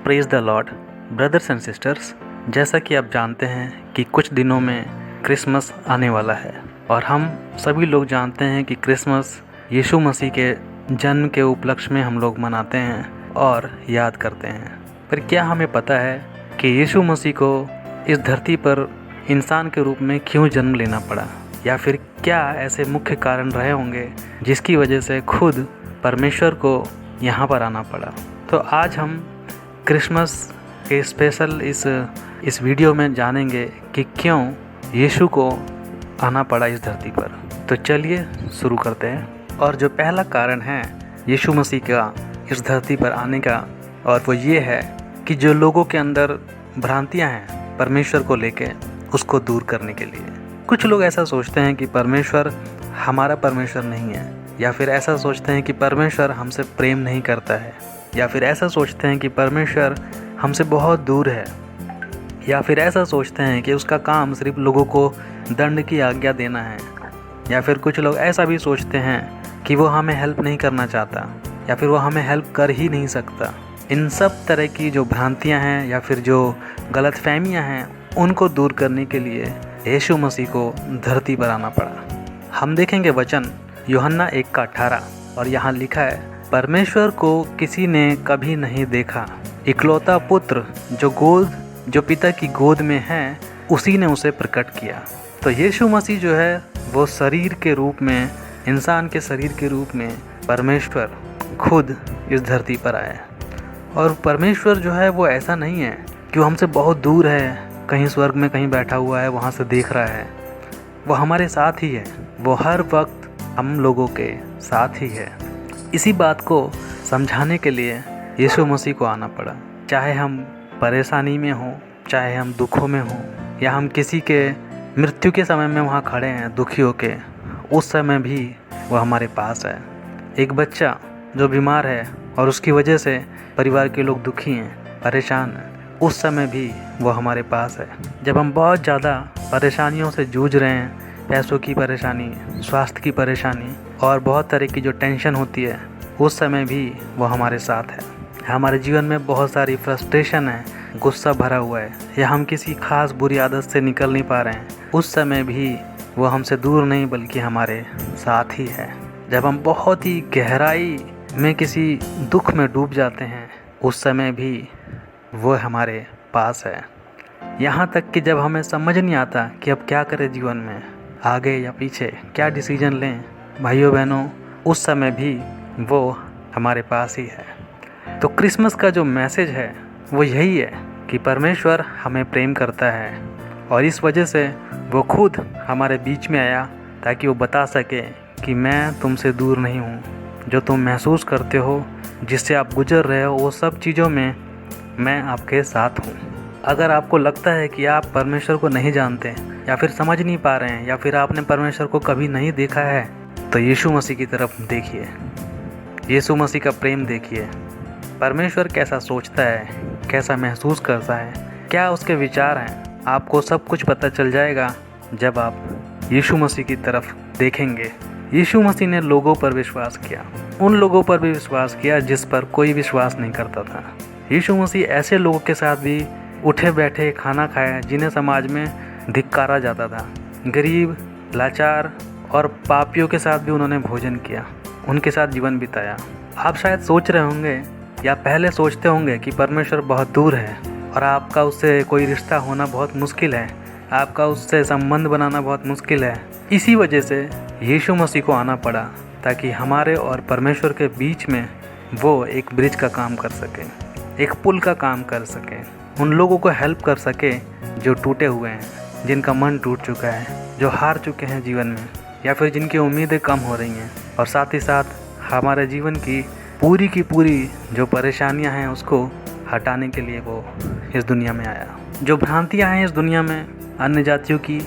Praise the Lord brothers and sisters. जैसा कि आप जानते हैं कि कुछ दिनों में क्रिसमस आने वाला है और हम सभी लोग जानते हैं कि क्रिसमस यीशु मसीह के जन्म के उपलक्ष्य में हम लोग मनाते हैं और याद करते हैं। पर क्या हमें पता है कि यीशु मसीह को इस धरती पर इंसान के रूप में क्यों जन्म लेना पड़ा, या फिर क्या ऐसे मुख्य कारण रहे होंगे जिसकी वजह से खुद परमेश्वर को यहाँ पर आना पड़ा। तो आज हम क्रिसमस के स्पेशल इस वीडियो में जानेंगे कि क्यों यीशु को आना पड़ा इस धरती पर। तो चलिए शुरू करते हैं। और जो पहला कारण है यीशु मसीह का इस धरती पर आने का, और वो ये है कि जो लोगों के अंदर भ्रांतियाँ हैं परमेश्वर को लेके, उसको दूर करने के लिए। कुछ लोग ऐसा सोचते हैं कि परमेश्वर हमारा परमेश्वर नहीं है, या फिर ऐसा सोचते हैं कि परमेश्वर हमसे प्रेम नहीं करता है, या फिर ऐसा सोचते हैं कि परमेश्वर हमसे बहुत दूर है, या फिर ऐसा सोचते हैं कि उसका काम सिर्फ लोगों को दंड की आज्ञा देना है, या फिर कुछ लोग ऐसा भी सोचते हैं कि वो हमें हेल्प नहीं करना चाहता, या फिर वो हमें हेल्प कर ही नहीं सकता। इन सब तरह की जो भ्रांतियां हैं या फिर जो गलतफहमियां हैं, उनको दूर करने के लिए यीशु मसीह को धरती पर आना पड़ा। हम देखेंगे वचन यूहन्ना 1:18, और यहाँ लिखा है, परमेश्वर को किसी ने कभी नहीं देखा, इकलौता पुत्र जो पिता की गोद में है, उसी ने उसे प्रकट किया। तो यीशु मसीह जो है वो शरीर के रूप में, इंसान के शरीर के रूप में परमेश्वर खुद इस धरती पर आया। और परमेश्वर जो है वो ऐसा नहीं है कि वो हमसे बहुत दूर है, कहीं स्वर्ग में कहीं बैठा हुआ है, वहाँ से देख रहा है। वो हमारे साथ ही है, वो हर वक्त हम लोगों के साथ ही है। इसी बात को समझाने के लिए यीशु मसीह को आना पड़ा। चाहे हम परेशानी में हों, चाहे हम दुखों में हों, या हम किसी के मृत्यु के समय में वहाँ खड़े हैं दुखी होके, उस समय भी वो हमारे पास है। एक बच्चा जो बीमार है और उसकी वजह से परिवार के लोग दुखी हैं, परेशान हैं, उस समय भी वो हमारे पास है। जब हम बहुत ज़्यादा परेशानियों से जूझ रहे हैं, पैसों की परेशानी, स्वास्थ्य की परेशानी और बहुत तरह की जो टेंशन होती है, उस समय भी वो हमारे साथ है। हमारे जीवन में बहुत सारी फ्रस्ट्रेशन है, गुस्सा भरा हुआ है, या हम किसी खास बुरी आदत से निकल नहीं पा रहे हैं, उस समय भी वो हमसे दूर नहीं बल्कि हमारे साथ ही है। जब हम बहुत ही गहराई में किसी दुख में डूब जाते हैं, उस समय भी वो हमारे पास है। यहाँ तक कि जब हमें समझ नहीं आता कि अब क्या करें जीवन में, आगे या पीछे, क्या डिसीजन लें, भाइयों बहनों, उस समय भी वो हमारे पास ही है। तो क्रिसमस का जो मैसेज है वो यही है कि परमेश्वर हमें प्रेम करता है, और इस वजह से वो खुद हमारे बीच में आया ताकि वो बता सके कि मैं तुमसे दूर नहीं हूँ। जो तुम महसूस करते हो, जिससे आप गुजर रहे हो, वो सब चीज़ों में मैं आपके साथ हूँ। अगर आपको लगता है कि आप परमेश्वर को नहीं जानते, या फिर समझ नहीं पा रहे हैं, या फिर आपने परमेश्वर को कभी नहीं देखा है, तो यीशु मसीह की तरफ देखिए, यीशु मसीह का प्रेम देखिए। परमेश्वर कैसा सोचता है, कैसा महसूस करता है, क्या उसके विचार हैं, आपको सब कुछ पता चल जाएगा जब आप यीशु मसीह की तरफ देखेंगे। यीशु मसीह ने लोगों पर विश्वास किया, उन लोगों पर भी विश्वास किया जिस पर कोई विश्वास नहीं करता था। यीशु मसीह ऐसे लोगों के साथ भी उठे बैठे खाना खाया जिन्हें समाज में धिक्कारा जाता था। गरीब, लाचार और पापियों के साथ भी उन्होंने भोजन किया, उनके साथ जीवन बिताया। आप शायद सोच रहे होंगे या पहले सोचते होंगे कि परमेश्वर बहुत दूर है और आपका उससे कोई रिश्ता होना बहुत मुश्किल है, आपका उससे संबंध बनाना बहुत मुश्किल है। इसी वजह से यीशु मसीह को आना पड़ा ताकि हमारे और परमेश्वर के बीच में वो एक ब्रिज का काम कर सके, एक पुल का काम कर सके, उन लोगों को हेल्प कर सके जो टूटे हुए हैं, जिनका मन टूट चुका है, जो हार चुके हैं जीवन में, या फिर जिनकी उम्मीदें कम हो रही हैं। और साथ ही साथ हमारे जीवन की पूरी जो परेशानियां हैं उसको हटाने के लिए वो इस दुनिया में आया। जो भ्रांतियां हैं इस दुनिया में अन्य जातियों की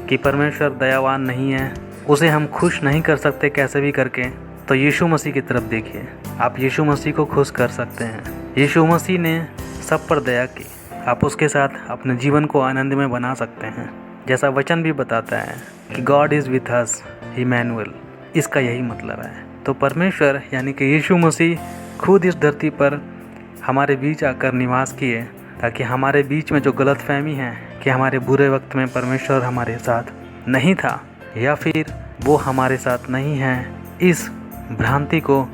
कि परमेश्वर दयावान नहीं है, उसे हम खुश नहीं कर सकते कैसे भी करके, तो यीशु मसीह की तरफ देखिए, आप यीशु मसीह को खुश कर सकते हैं। यीशु मसीह ने सब पर दया की, आप उसके साथ अपने जीवन को आनंद में बना सकते हैं। जैसा वचन भी बताता है कि God is with us, Emmanuel, इसका यही मतलब है। तो परमेश्वर यानी कि यीशु मसीह खुद इस धरती पर हमारे बीच आकर निवास किए, ताकि हमारे बीच में जो गलतफहमी है कि हमारे बुरे वक्त में परमेश्वर हमारे साथ नहीं था या फिर वो हमारे साथ नहीं है, इस भ्रांति को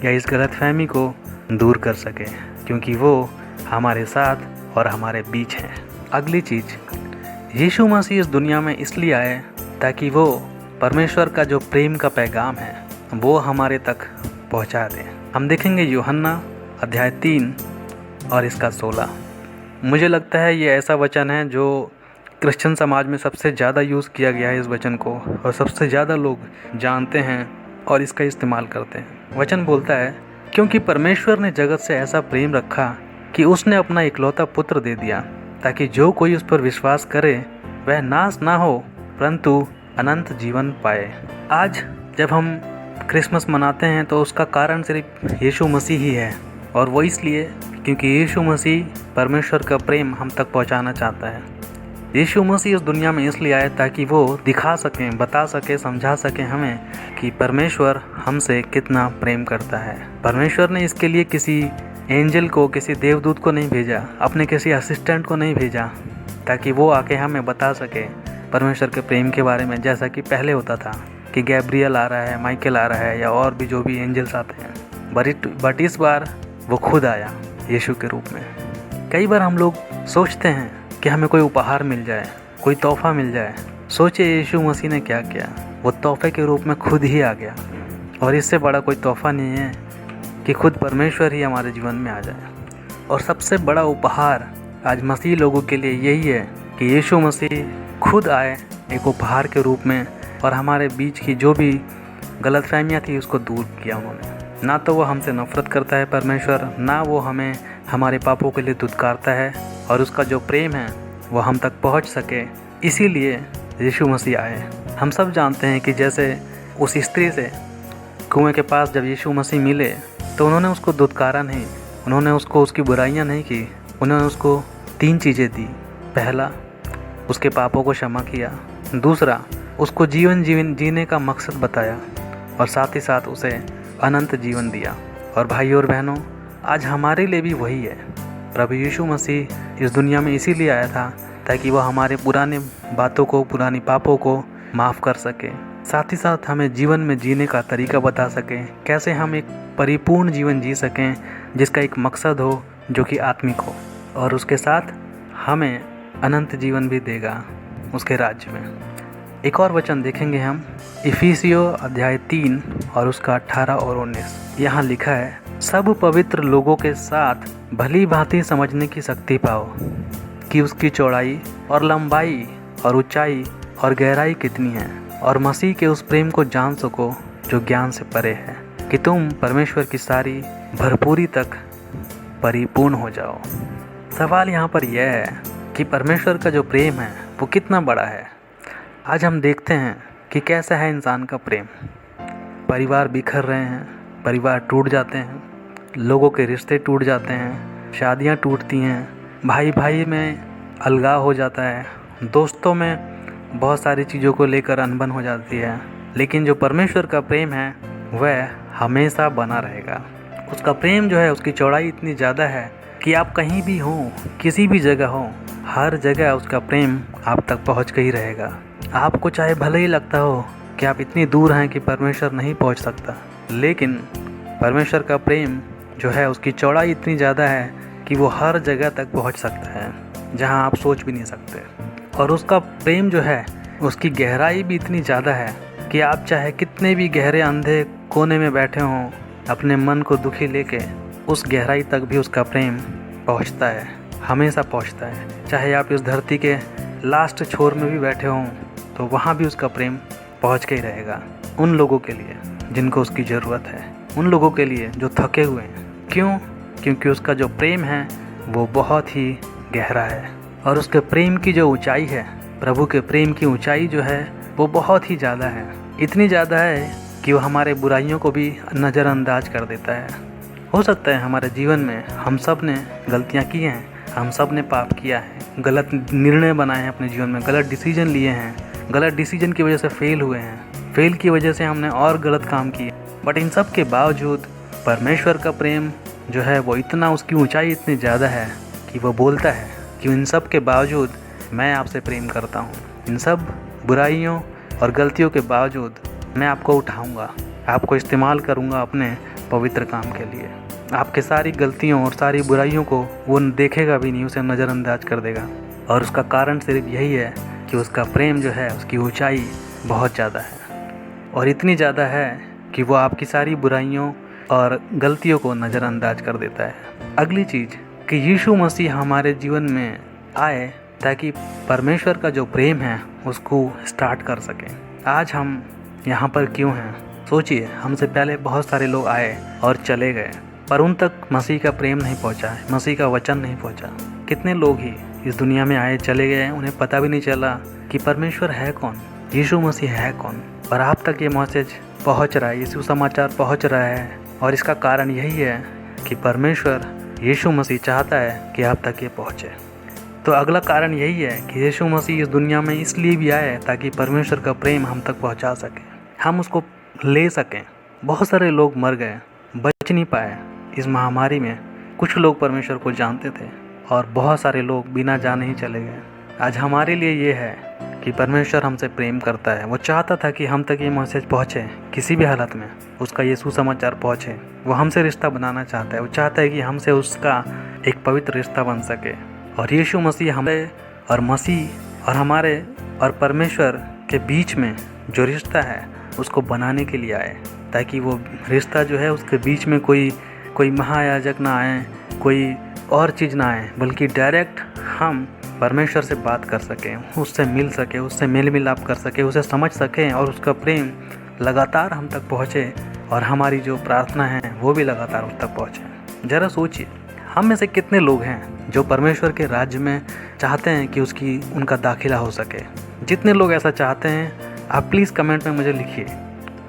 या इस गलतफहमी को दूर कर सके, क्योंकि वो हमारे साथ और हमारे बीच हैं। अगली चीज़, यीशु मसीह इस दुनिया में इसलिए आए ताकि वो परमेश्वर का जो प्रेम का पैगाम है वो हमारे तक पहुंचा दें। हम देखेंगे यूहन्ना अध्याय 3 और इसका 16। मुझे लगता है ये ऐसा वचन है जो क्रिश्चियन समाज में सबसे ज़्यादा यूज़ किया गया है इस वचन को, और सबसे ज़्यादा लोग जानते हैं और इसका इस्तेमाल करते हैं। वचन बोलता है, क्योंकि परमेश्वर ने जगत से ऐसा प्रेम रखा कि उसने अपना इकलौता पुत्र दे दिया, ताकि जो कोई उस पर विश्वास करे वह नाश ना हो परंतु अनंत जीवन पाए। आज जब हम क्रिसमस मनाते हैं तो उसका कारण सिर्फ यीशु मसीह ही है, और वो इसलिए क्योंकि यीशु मसीह परमेश्वर का प्रेम हम तक पहुंचाना चाहता है। यीशु मसीह इस दुनिया में इसलिए आए ताकि वो दिखा सकें, बता सके, समझा सकें हमें कि परमेश्वर हमसे कितना प्रेम करता है। परमेश्वर ने इसके लिए किसी एंजल को, किसी देवदूत को नहीं भेजा, अपने किसी असिस्टेंट को नहीं भेजा ताकि वो आके हमें बता सके परमेश्वर के प्रेम के बारे में, जैसा कि पहले होता था कि गैब्रियल आ रहा है, माइकल आ रहा है या और भी जो भी एंजल्स आते हैं। बट इस बार वो खुद आया यीशु के रूप में। कई बार हम लोग सोचते हैं कि हमें कोई उपहार मिल जाए, कोई तोहफा मिल जाए। सोचिए यीशु मसीह ने क्या किया, वो तोहफे के रूप में खुद ही आ गया, और इससे बड़ा कोई तोहफा नहीं है कि खुद परमेश्वर ही हमारे जीवन में आ जाए। और सबसे बड़ा उपहार आज मसीह लोगों के लिए यही है कि यीशु मसीह खुद आए एक उपहार के रूप में, और हमारे बीच की जो भी गलतफहमियाँ थी उसको दूर किया उन्होंने। ना तो वो हमसे नफरत करता है परमेश्वर, ना वो हमें हमारे पापों के लिए दुत्कारता है, और उसका जो प्रेम है वो हम तक पहुंच सके, इसीलिए यीशु मसीह आए। हम सब जानते हैं कि जैसे उस स्त्री से कुएं के पास जब यीशु मसीह मिले तो उन्होंने उसको दुत्कारा नहीं, उन्होंने उसको उसकी बुराइयां नहीं की, उन्होंने उसको 3 चीज़ें दी। पहला, उसके पापों को क्षमा किया। दूसरा, उसको जीवन जीने का मकसद बताया, और साथ ही साथ उसे अनंत जीवन दिया। और भाइयों और बहनों, आज हमारे लिए भी वही है। प्रभु यीशु मसीह इस दुनिया में इसीलिए आया था ताकि वह हमारे पुराने बातों को, पुरानी पापों को माफ़ कर सके, साथ ही साथ हमें जीवन में जीने का तरीका बता सकें, कैसे हम एक परिपूर्ण जीवन जी सकें जिसका एक मकसद हो जो कि आत्मिक हो, और उसके साथ हमें अनंत जीवन भी देगा उसके राज्य में। एक और वचन देखेंगे हम, इफिसियों अध्याय 3 और उसका 18 और 19। यहाँ लिखा है, सब पवित्र लोगों के साथ भली भांति समझने की शक्ति पाओ कि उसकी चौड़ाई और लंबाई और ऊंचाई और गहराई कितनी है, और मसीह के उस प्रेम को जान सको जो ज्ञान से परे है, कि तुम परमेश्वर की सारी भरपूरी तक परिपूर्ण हो जाओ। सवाल यहाँ पर यह है कि परमेश्वर का जो प्रेम है वो कितना बड़ा है। आज हम देखते हैं कि कैसा है इंसान का प्रेम। परिवार बिखर रहे हैं, परिवार टूट जाते हैं, लोगों के रिश्ते टूट जाते हैं, शादियां टूटती हैं, भाई भाई में अलगाव हो जाता है, दोस्तों में बहुत सारी चीज़ों को लेकर अनबन हो जाती है। लेकिन जो परमेश्वर का प्रेम है वह हमेशा बना रहेगा। उसका प्रेम जो है, उसकी चौड़ाई इतनी ज़्यादा है कि आप कहीं भी हों, किसी भी जगह हों, हर जगह उसका प्रेम आप तक पहुंच के ही रहेगा। आपको चाहे भले ही लगता हो कि आप इतनी दूर हैं कि परमेश्वर नहीं पहुंच सकता, लेकिन परमेश्वर का प्रेम जो है उसकी चौड़ाई इतनी ज़्यादा है कि वो हर जगह तक पहुंच सकता है जहां आप सोच भी नहीं सकते। और उसका प्रेम जो है उसकी गहराई भी इतनी ज़्यादा है कि आप चाहे कितने भी गहरे अंधे कोने में बैठे हों, अपने मन को दुखी लेके, उस गहराई तक भी उसका प्रेम पहुंचता है, हमेशा पहुंचता है। चाहे आप इस धरती के लास्ट छोर में भी बैठे हों तो वहाँ भी उसका प्रेम पहुँच के ही रहेगा, उन लोगों के लिए जिनको उसकी ज़रूरत है, उन लोगों के लिए जो थके हुए हैं। क्यों? क्योंकि उसका जो प्रेम है वो बहुत ही गहरा है, और उसके प्रेम की जो ऊंचाई है, प्रभु के प्रेम की ऊंचाई जो है वो बहुत ही ज़्यादा है। इतनी ज़्यादा है कि वो हमारे बुराइयों को भी नज़रअंदाज कर देता है। हो सकता है हमारे जीवन में हम सब ने गलतियाँ की हैं, हम सब ने पाप किया है, गलत निर्णय बनाए हैं अपने जीवन में, गलत डिसीजन लिए हैं, गलत डिसीजन की वजह से फेल हुए हैं, फेल की वजह से हमने और गलत काम किए। बट इन सब के बावजूद परमेश्वर का प्रेम जो है वो इतना, उसकी ऊंचाई इतनी ज़्यादा है कि वो बोलता है कि इन सब के बावजूद मैं आपसे प्रेम करता हूँ। इन सब बुराइयों और गलतियों के बावजूद मैं आपको उठाऊँगा, आपको इस्तेमाल करूँगा अपने पवित्र काम के लिए। आपके सारी गलतियों और सारी बुराइयों को वो देखेगा भी नहीं, उसे नज़रअंदाज कर देगा। और उसका कारण सिर्फ यही है कि उसका प्रेम जो है, उसकी ऊंचाई बहुत ज़्यादा है, और इतनी ज़्यादा है कि वो आपकी सारी बुराइयों और गलतियों को नज़रअंदाज कर देता है। अगली चीज़ कि यीशु मसीह हमारे जीवन में आए ताकि परमेश्वर का जो प्रेम है उसको स्टार्ट कर सकें। आज हम यहाँ पर क्यों हैं? सोचिए, हमसे पहले बहुत सारे लोग आए और चले गए, पर उन तक मसीह का प्रेम नहीं पहुँचा है, मसीह का वचन नहीं पहुँचा। कितने लोग ही इस दुनिया में आए चले गए, उन्हें पता भी नहीं चला कि परमेश्वर है कौन, यीशु मसीह है कौन। पर आप तक ये मैसेज पहुँच रहा है, ये सुसमाचार पहुँच रहा है, और इसका कारण यही है कि परमेश्वर यीशु मसीह चाहता है कि आप तक ये पहुँचे। तो अगला कारण यही है कि यीशु मसीह इस दुनिया में इसलिए भी आया है ताकि परमेश्वर का प्रेम हम तक पहुँचा सकें, हम उसको ले सकें। बहुत सारे लोग मर गए, बच नहीं पाए इस महामारी में। कुछ लोग परमेश्वर को जानते थे और बहुत सारे लोग बिना जाने ही चले गए। आज हमारे लिए ये है कि परमेश्वर हमसे प्रेम करता है। वो चाहता था कि हम तक ये मैसेज पहुँचे, किसी भी हालत में उसका ये सुसमाचार पहुँचे। वो हमसे रिश्ता बनाना चाहता है, वो चाहता है कि हमसे उसका एक पवित्र रिश्ता बन सके। और यीशु मसीह हमें और मसीह और हमारे और परमेश्वर के बीच में जो रिश्ता है उसको बनाने के लिए आए, ताकि वो रिश्ता जो है उसके बीच में कोई महायाजक ना आए, कोई और चीज़ ना आए, बल्कि डायरेक्ट हम परमेश्वर से बात कर सकें, उससे मिल सके, उससे मेल मिलाप कर सके, उसे समझ सकें, और उसका प्रेम लगातार हम तक पहुँचे, और हमारी जो प्रार्थना है वो भी लगातार उस तक पहुँचे। ज़रा सोचिए, हम में से कितने लोग हैं जो परमेश्वर के राज्य में चाहते हैं कि उनका दाखिला हो सके। जितने लोग ऐसा चाहते हैं, आप प्लीज़ कमेंट में मुझे लिखिए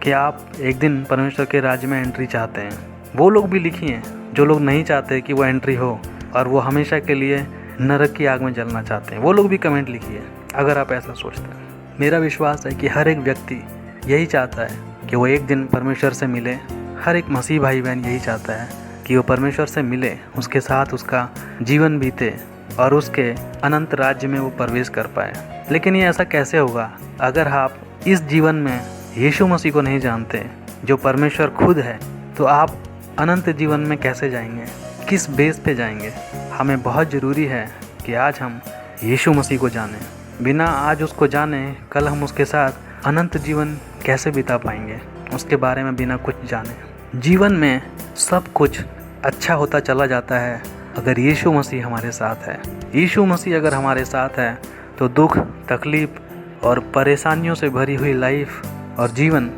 कि आप एक दिन परमेश्वर के राज्य में एंट्री चाहते हैं। वो लोग भी लिखिए जो लोग नहीं चाहते कि वो एंट्री हो और वो हमेशा के लिए नरक की आग में जलना चाहते हैं। वो लोग भी कमेंट लिखिए अगर आप ऐसा सोचते हैं। मेरा विश्वास है कि हर एक व्यक्ति यही चाहता है कि वो एक दिन परमेश्वर से मिले। हर एक मसीह भाई बहन यही चाहता है कि वो परमेश्वर से मिले, उसके साथ उसका जीवन बीते और उसके अनंत राज्य में वो प्रवेश कर पाए। लेकिन ये ऐसा कैसे होगा अगर आप इस जीवन में यीशु मसीह को नहीं जानते, जो परमेश्वर खुद है? तो आप अनंत जीवन में कैसे जाएंगे? किस बेस पे जाएंगे? हमें बहुत ज़रूरी है कि आज हम यीशु मसीह को जानें। बिना आज उसको जाने कल हम उसके साथ अनंत जीवन कैसे बिता पाएंगे, उसके बारे में बिना कुछ जाने। जीवन में सब कुछ अच्छा होता चला जाता है अगर यीशु मसीह हमारे साथ है। यीशु मसीह अगर हमारे साथ है तो दुख, तकलीफ़ और परेशानियों से भरी हुई लाइफ और जीवन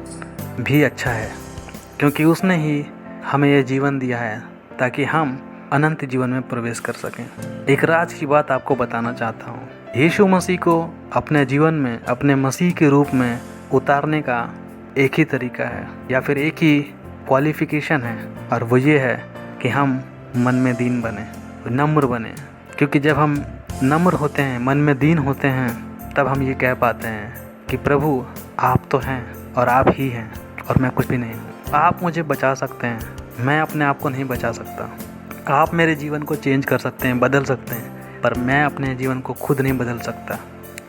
भी अच्छा है, क्योंकि उसने ही हमें यह जीवन दिया है ताकि हम अनंत जीवन में प्रवेश कर सकें। एक राज की बात आपको बताना चाहता हूँ। यीशु मसीह को अपने जीवन में अपने मसीह के रूप में उतारने का एक ही तरीका है, या फिर एक ही क्वालिफिकेशन है, और वो ये है कि हम मन में दीन बने, नम्र बने। क्योंकि जब हम नम्र होते हैं, मन में दीन होते हैं, तब हम ये कह पाते हैं कि प्रभु आप तो हैं और आप ही हैं और मैं कुछ भी नहीं हूँ। आप मुझे बचा सकते हैं, मैं अपने आप को नहीं बचा सकता। आप मेरे जीवन को चेंज कर सकते हैं, बदल सकते हैं, पर मैं अपने जीवन को खुद नहीं बदल सकता।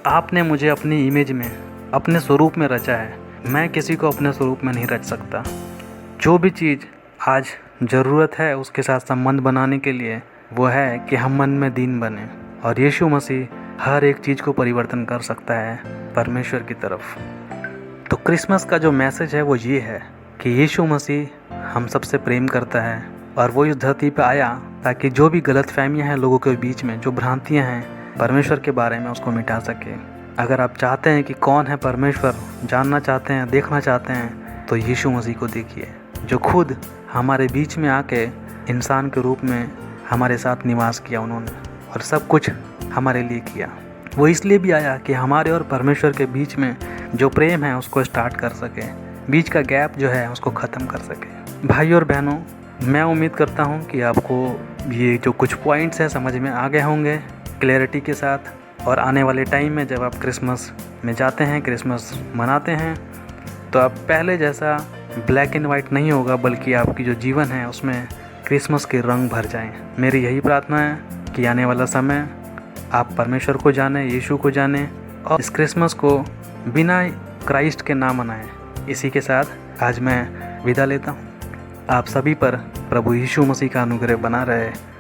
आपने मुझे अपनी इमेज में, अपने स्वरूप में रचा है, मैं किसी को अपने स्वरूप में नहीं रच सकता। जो भी चीज़ आज ज़रूरत है उसके साथ संबंध बनाने के लिए, वो है कि हम मन में दीन बने, और यीशु मसीह हर एक चीज़ को परिवर्तन कर सकता है परमेश्वर की तरफ। तो क्रिसमस का जो मैसेज है वो ये है कि यीशु मसीह हम सबसे प्रेम करता है, और वो इस धरती पर आया ताकि जो भी गलतफहमियां हैं लोगों के बीच में, जो भ्रांतियां हैं परमेश्वर के बारे में, उसको मिटा सके। अगर आप चाहते हैं कि कौन है परमेश्वर, जानना चाहते हैं, देखना चाहते हैं, तो यीशु मसीह को देखिए, जो खुद हमारे बीच में आके इंसान के रूप में हमारे साथ निवास किया उन्होंने, और सब कुछ हमारे लिए किया। वो इसलिए भी आया कि हमारे और परमेश्वर के बीच में जो प्रेम है उसको स्टार्ट कर सके, बीच का गैप जो है उसको ख़त्म कर सके। भाई और बहनों, मैं उम्मीद करता हूँ कि आपको ये जो कुछ पॉइंट्स हैं समझ में आ गए होंगे क्लैरिटी के साथ। और आने वाले टाइम में जब आप क्रिसमस में जाते हैं, क्रिसमस मनाते हैं, तो आप पहले जैसा ब्लैक एंड वाइट नहीं होगा, बल्कि आपकी जो जीवन है उसमें क्रिसमस के रंग भर जाएं। मेरी यही प्रार्थना है कि आने वाला समय आप परमेश्वर को जानें, यीशु को जानें और इस क्रिसमस को बिना क्राइस्ट के ना मनाएं। इसी के साथ आज मैं विदा लेता हूँ। आप सभी पर प्रभु यीशु मसीह का अनुग्रह बना रहे।